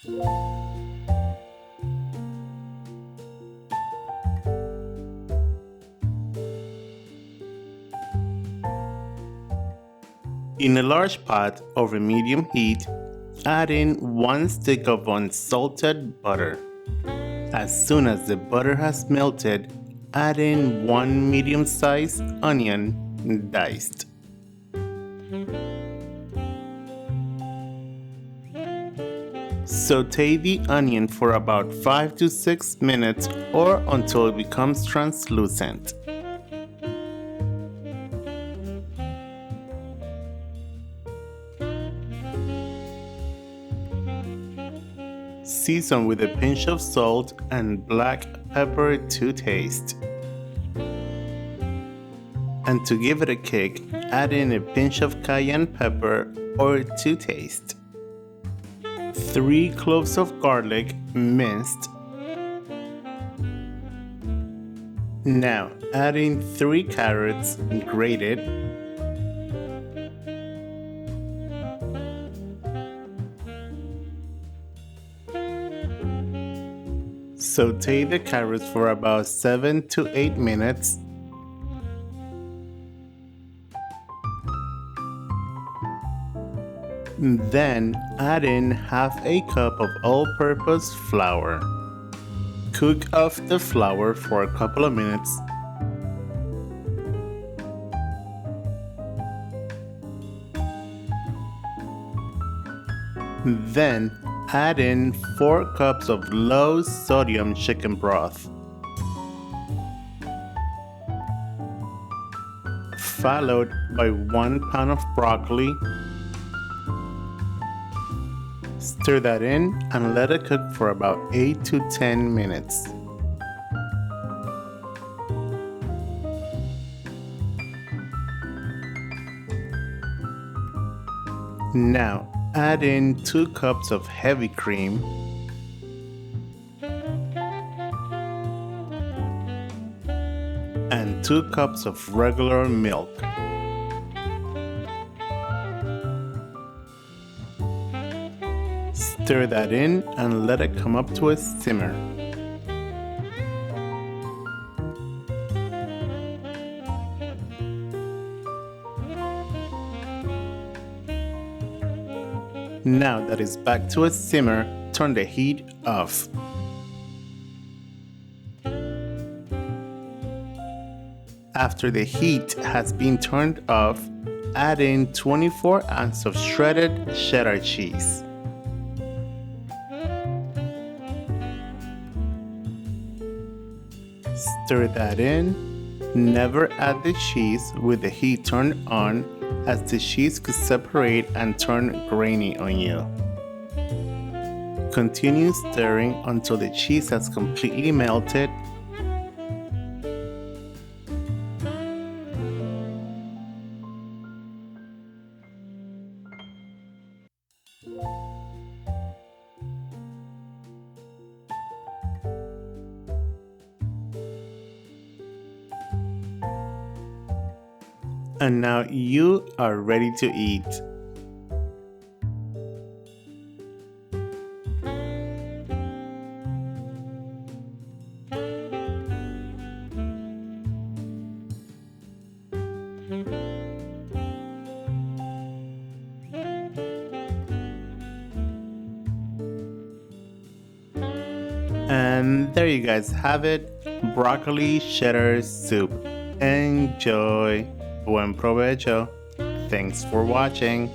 In a large pot over medium heat, add in 1 stick of unsalted butter. As soon as the butter has melted, add in 1 medium-sized onion diced. Saute the onion for about 5 to 6 minutes or until it becomes translucent. Season with a pinch of salt and black pepper to taste. And to give it a kick, add in a pinch of cayenne pepper or to taste. 3 cloves of garlic minced. Now add in 3 carrots grated. Saute the carrots for about 7 to 8 minutes. Then add in half a cup of all-purpose flour. Cook off the flour for a couple of minutes. Then add in 4 cups of low-sodium chicken broth. Followed by 1 pound of broccoli. Stir that in and let it cook for about 8 to 10 minutes. Now add in 2 cups of heavy cream. And 2 cups of regular milk. Stir that in and let it come up to a simmer. Now that it's back to a simmer, turn the heat off. After the heat has been turned off, add in 24 ounces of shredded cheddar cheese. Stir that in. Never add the cheese with the heat turned on, as the cheese could separate and turn grainy on you. Continue stirring until the cheese has completely melted. And now you are ready to eat. And there you guys have it, broccoli cheddar soup. Enjoy. Buen provecho. Thanks for watching.